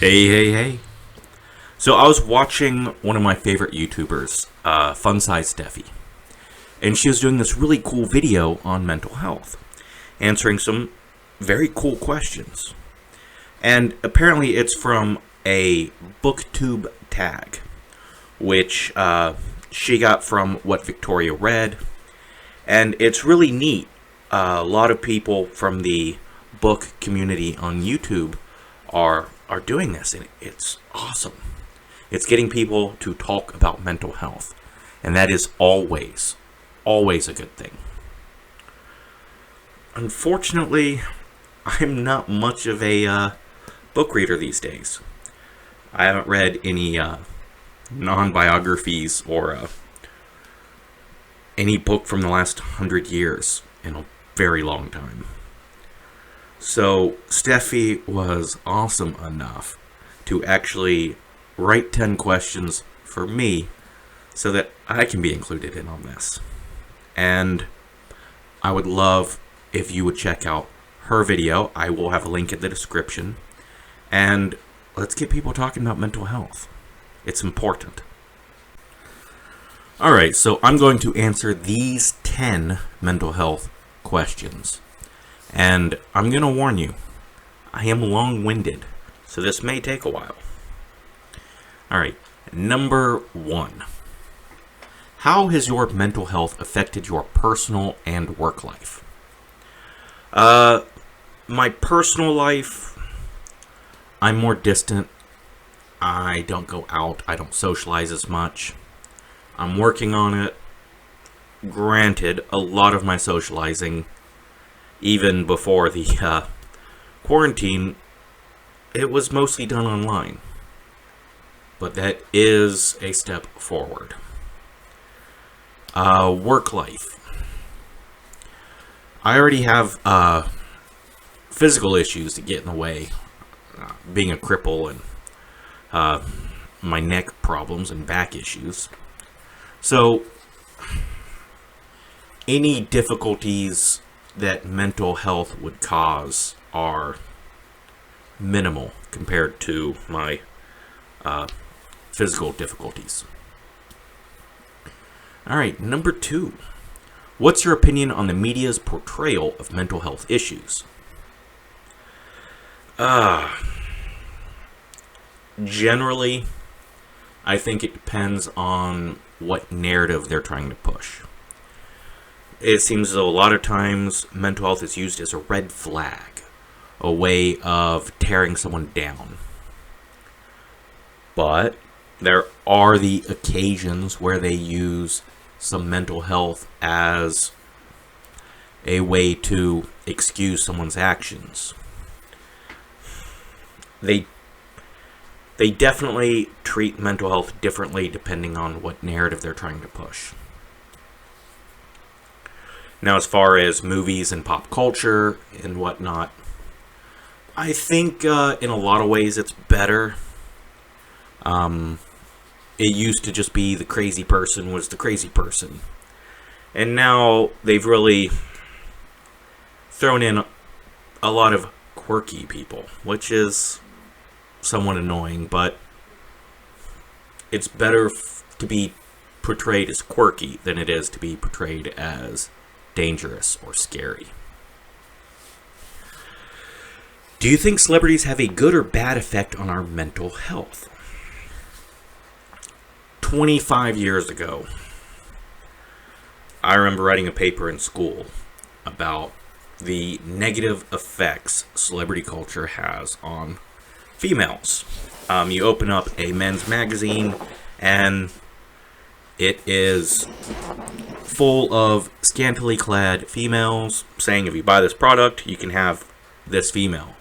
Hey, hey, hey. So I was watching one of my favorite YouTubers, Fun Size Steffi, and she was doing this really cool video on mental health, answering some very cool questions. And apparently it's from a booktube tag, which she got from What Victoria Read, and it's really neat. A lot of people from the book community on YouTube are doing this, and it's awesome. It's getting people to talk about mental health, and that is always a good thing. Unfortunately, I'm not much of a book reader these days. I haven't read any non-biographies or any book from the last 100 years in a very long time. So Steffi was awesome enough to actually write 10 questions for me so that I can be included in on this. And I would love if you would check out her video. I will have a link in the description. And let's get people talking about mental health. It's important. Alright, so I'm going to answer these 10 mental health questions. And I'm going to warn you, I am long-winded, so this may take a while. Alright, number 1. How has your mental health affected your personal and work life? My personal life, I'm more distant. I don't go out. I don't socialize as much. I'm working on it. Granted, a lot of my socializing, even before the quarantine, it was mostly done online. But that is a step forward. Work life. I already have physical issues that get in the way. Being a cripple and my neck problems and back issues. So, any difficulties that mental health would cause are minimal compared to my physical difficulties. Alright, number 2. What's your opinion on the media's portrayal of mental health issues? Generally, I think it depends on what narrative they're trying to push. It seems as though a lot of times mental health is used as a red flag, a way of tearing someone down. But there are the occasions where they use some mental health as a way to excuse someone's actions. They definitely treat mental health differently depending on what narrative they're trying to push. Now, as far as movies and pop culture and whatnot, I think in a lot of ways it's better. It used to just be the crazy person was the crazy person. And now they've really thrown in a lot of quirky people, which is somewhat annoying, but it's better to be portrayed as quirky than it is to be portrayed as dangerous or scary. Do you think celebrities have a good or bad effect on our mental health? 25 years ago, I remember writing a paper in school about the negative effects celebrity culture has on females. You open up a men's magazine and it is full of scantily clad females saying if you buy this product, you can have this female.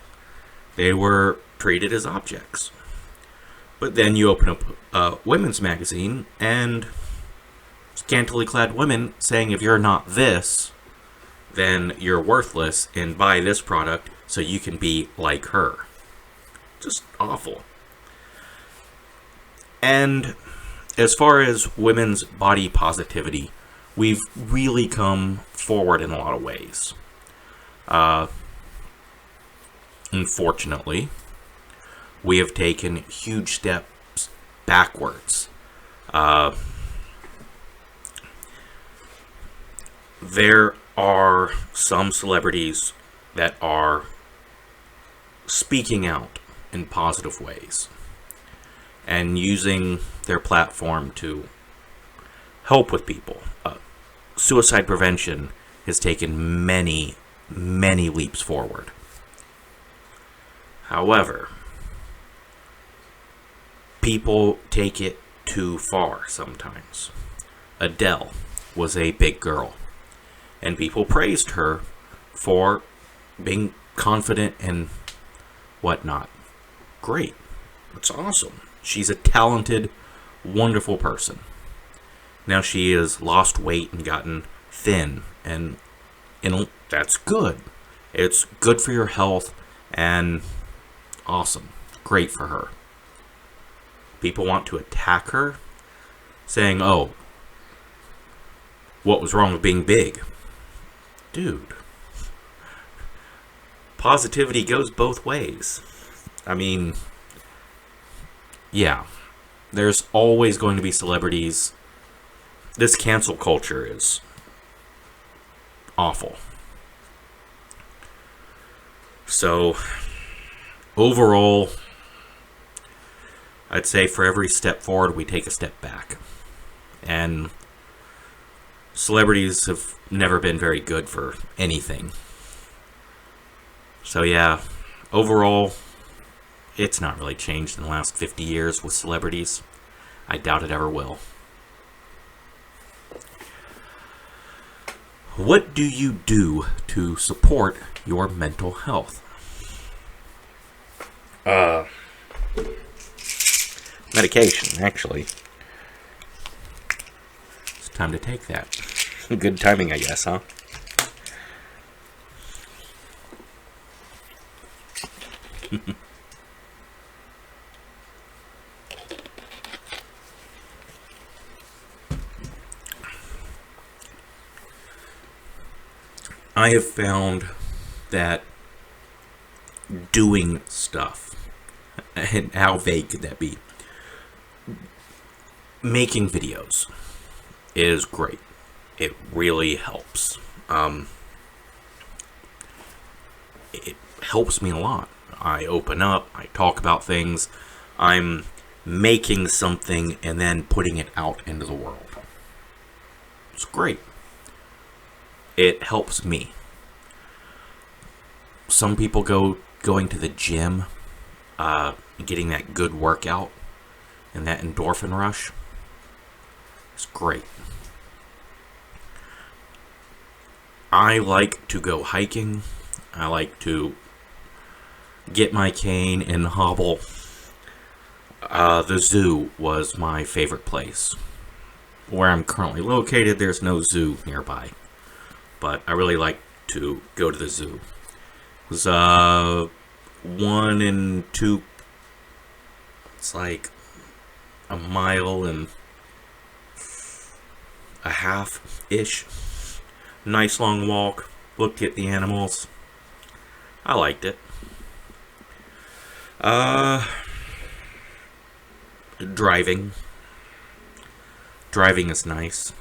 They were treated as objects. But then you open up a women's magazine and scantily clad women saying if you're not this, then you're worthless and buy this product so you can be like her. Just awful. And as far as women's body positivity, we've really come forward in a lot of ways. Unfortunately, we have taken huge steps backwards. Uh, there are some celebrities that are speaking out in positive ways and using their platform to help with people. Suicide prevention has taken many, many leaps forward. However, people take it too far sometimes. Adele was a big girl, and people praised her for being confident and whatnot. Great. That's awesome. She's a talented, wonderful person. Now she has lost weight and gotten thin, and that's good. It's good for your health and awesome. Great for her. People want to attack her, saying, oh, what was wrong with being big? Dude. Positivity goes both ways. I mean, yeah. There's always going to be celebrities. This cancel culture is awful. So, overall, I'd say for every step forward, we take a step back. And celebrities have never been very good for anything. So yeah, overall, it's not really changed in the last 50 years with celebrities. I doubt it ever will. What do you do to support your mental health? Medication, actually. It's time to take that. Good timing, I guess, huh? I have found that doing stuff, and how vague could that be? Making videos is great. It really helps. It helps me a lot. I open up, I talk about things, I'm making something and then putting it out into the world. It's great. It helps me. Some people going to the gym, getting that good workout and that endorphin rush. It's great. I like to go hiking. I like to get my cane and hobble. The zoo was my favorite place. Where I'm currently located, there's no zoo nearby. But I really like to go to the zoo. It was 1 and 2. It's like a mile and a half-ish. Nice long walk. Looked at the animals. I liked it. Driving. Driving is nice.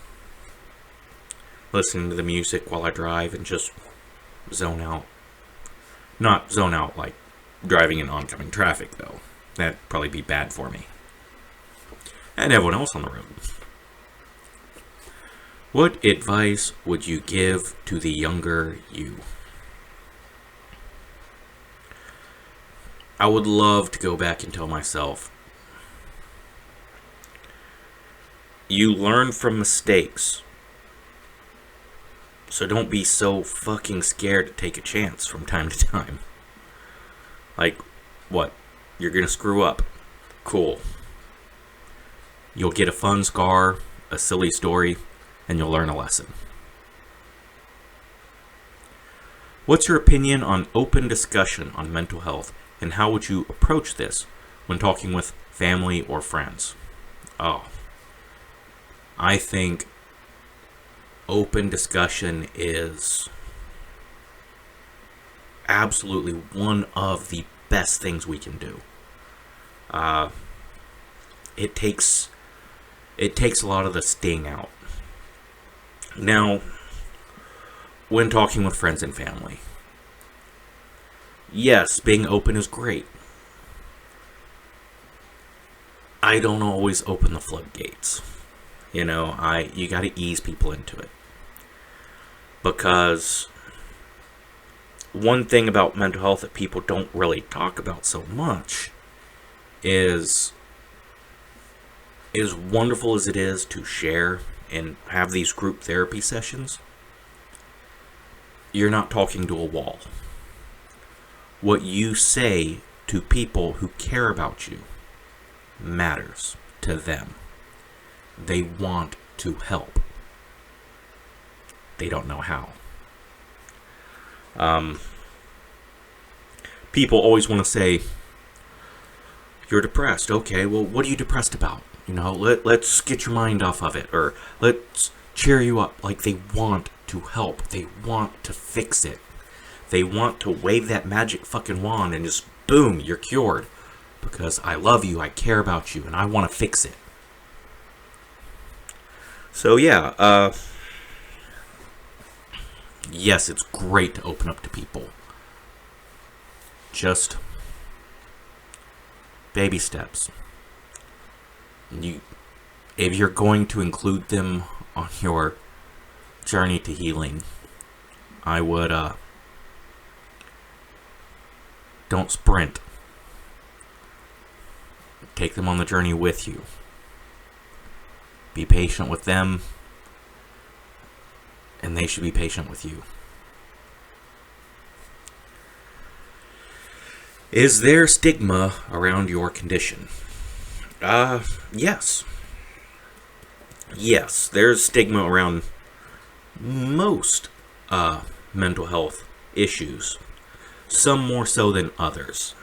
Listening to the music while I drive and just zone out. Not zone out like driving in oncoming traffic, though. That'd probably be bad for me. And everyone else on the road. What advice would you give to the younger you? I would love to go back and tell myself, you learn from mistakes. So don't be so fucking scared to take a chance from time to time. Like, what? You're gonna screw up. Cool. You'll get a fun scar, a silly story, and you'll learn a lesson. What's your opinion on open discussion on mental health, and how would you approach this when talking with family or friends? Oh, I think open discussion is absolutely one of the best things we can do. it takes a lot of the sting out. Now, when talking with friends and family, yes, being open is great. I don't always open the floodgates. You got to ease people into it. Because one thing about mental health that people don't really talk about so much is as wonderful as it is to share and have these group therapy sessions, you're not talking to a wall. What you say to people who care about you matters to them. They want to help. They don't know how. People always want to say, you're depressed. Okay, well, what are you depressed about? Let's get your mind off of it, or let's cheer you up. Like, they want to help. They want to fix it. They want to wave that magic fucking wand and just boom, you're cured. Because I love you, I care about you, and I want to fix it. So yeah, yes, it's great to open up to people. Just baby steps. If you're going to include them on your journey to healing, I would don't sprint. Take them on the journey with you. Be patient with them, and they should be patient with you. Is there stigma around your condition? Yes. Yes, there's stigma around most mental health issues. Some more so than others.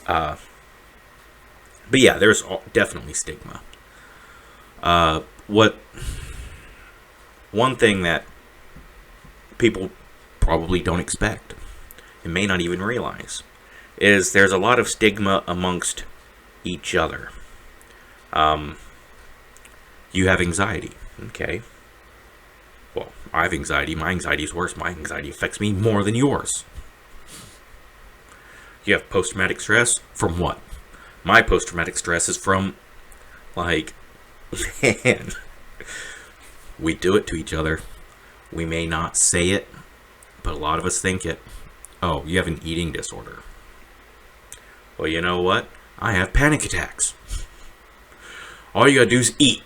But yeah, there's definitely stigma. One thing that people probably don't expect and may not even realize is there's a lot of stigma amongst each other. You have anxiety. Okay. Well, I have anxiety. My anxiety is worse. My anxiety affects me more than yours. You have post-traumatic stress. From what? My post-traumatic stress is from, man, we do it to each other. We may not say it, but a lot of us think it. Oh, you have an eating disorder. Well, you know what? I have panic attacks. All you gotta do is eat.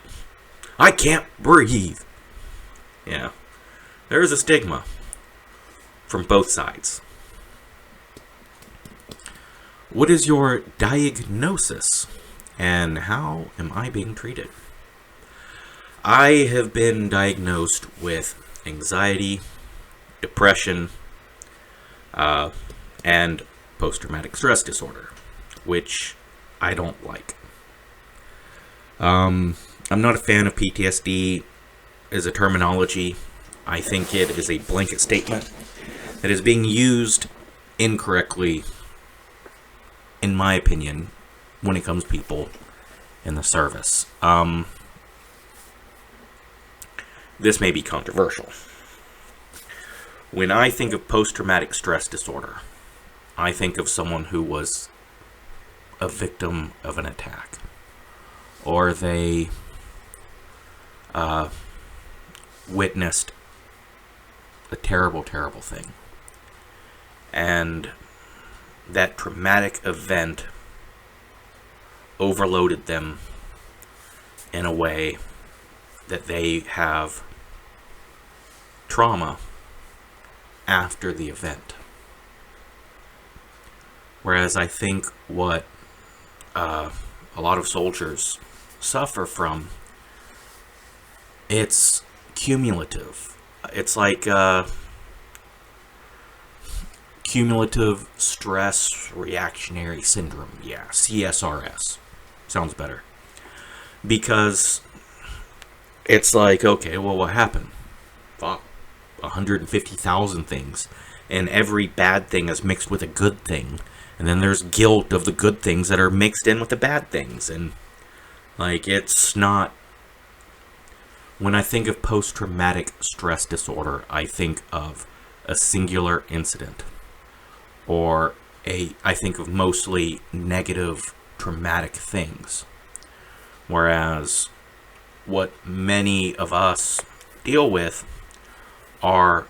I can't breathe. Yeah. There is a stigma from both sides. What is your diagnosis, and how am I being treated? I have been diagnosed with anxiety, depression, and post-traumatic stress disorder, which I don't like. I'm not a fan of PTSD as a terminology. I think it is a blanket statement that is being used incorrectly, in my opinion, when it comes to people in the service. This may be controversial. When I think of post-traumatic stress disorder, I think of someone who was a victim of an attack, or they witnessed a terrible, terrible thing, and that traumatic event overloaded them in a way that they have trauma after the event. Whereas I think what a lot of soldiers suffer from, it's cumulative. It's like cumulative stress reactionary syndrome. Yeah, CSRS. Sounds better. Because it's like, okay, well, what happened? Fuck, 150,000 things. And every bad thing is mixed with a good thing. And then there's guilt of the good things that are mixed in with the bad things. And, like, it's not... When I think of post-traumatic stress disorder, I think of a singular incident. Or I think of mostly negative, traumatic things. Whereas what many of us deal with are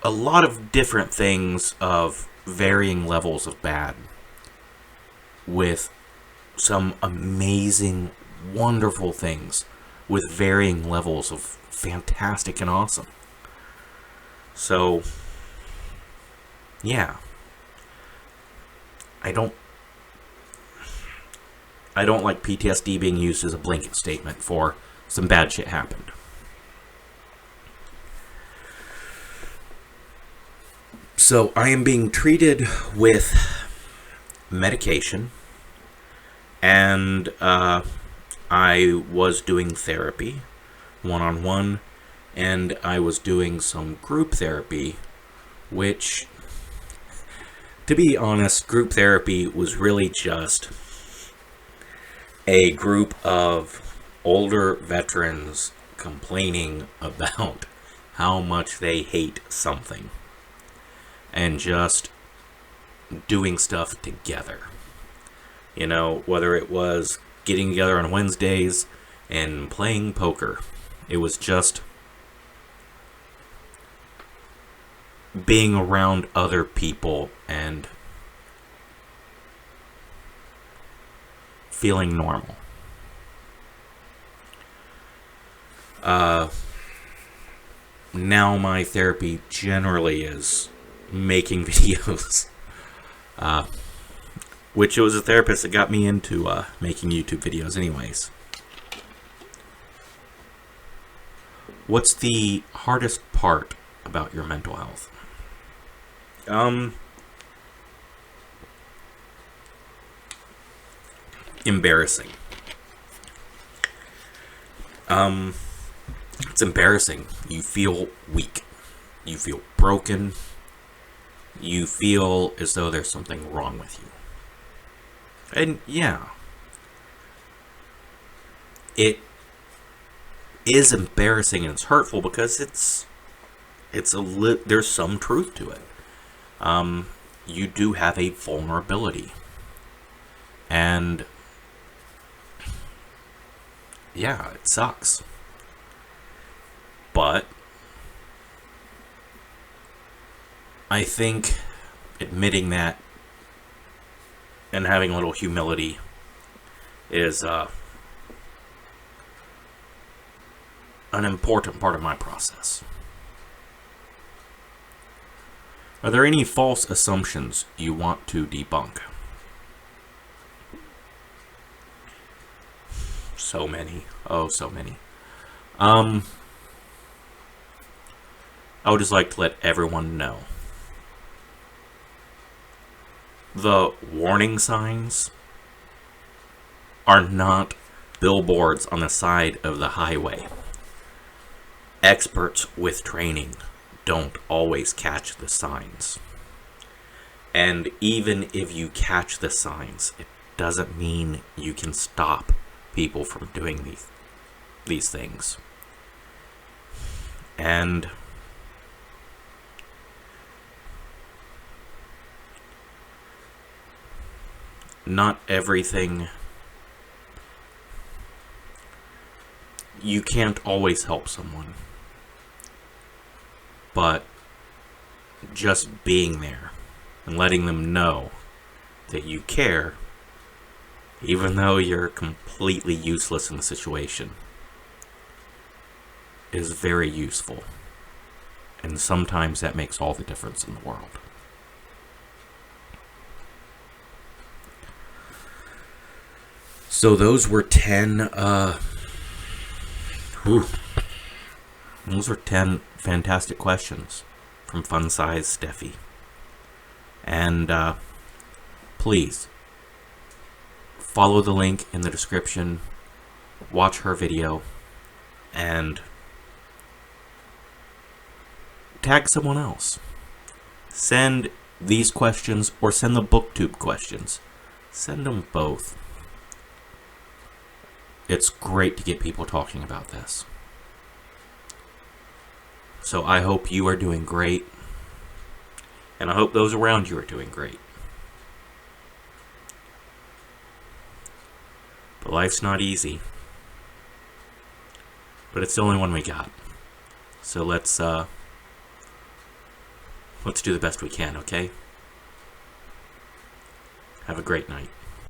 a lot of different things of varying levels of bad, with some amazing, wonderful things with varying levels of fantastic and awesome. So, yeah. I don't like PTSD being used as a blanket statement for some bad shit happened. So I am being treated with medication, and I was doing therapy, one-on-one, and I was doing some group therapy, which, to be honest, group therapy was really just a group of older veterans complaining about how much they hate something and just doing stuff together. You know, whether it was getting together on Wednesdays and playing poker, it was just being around other people and feeling normal. Now my therapy generally is making videos, which it was a therapist that got me into making YouTube videos anyways. What's the hardest part about your mental health? Embarrassing. It's embarrassing. You feel weak. You feel broken. You feel as though there's something wrong with you. And yeah, it is embarrassing and it's hurtful because there's some truth to it. You do have a vulnerability, and yeah, it sucks. But I think admitting that and having a little humility is an important part of my process. Are there any false assumptions you want to debunk? So many. Oh, so many. I would just like to let everyone know. The warning signs are not billboards on the side of the highway. Experts with training don't always catch the signs. And even if you catch the signs, it doesn't mean you can stop people from doing these things. And not everything... You can't always help someone. But just being there and letting them know that you care, even though you're completely useless in the situation, is very useful. And sometimes that makes all the difference in the world. So those were 10 those were 10 fantastic questions from Fun Size Steffi. And please follow the link in the description, watch her video, and tag someone else. Send these questions or send the booktube questions. Send them both. It's great to get people talking about this. So I hope you are doing great. And I hope those around you are doing great. But life's not easy. But it's the only one we got. So let's do the best we can, okay? Have a great night.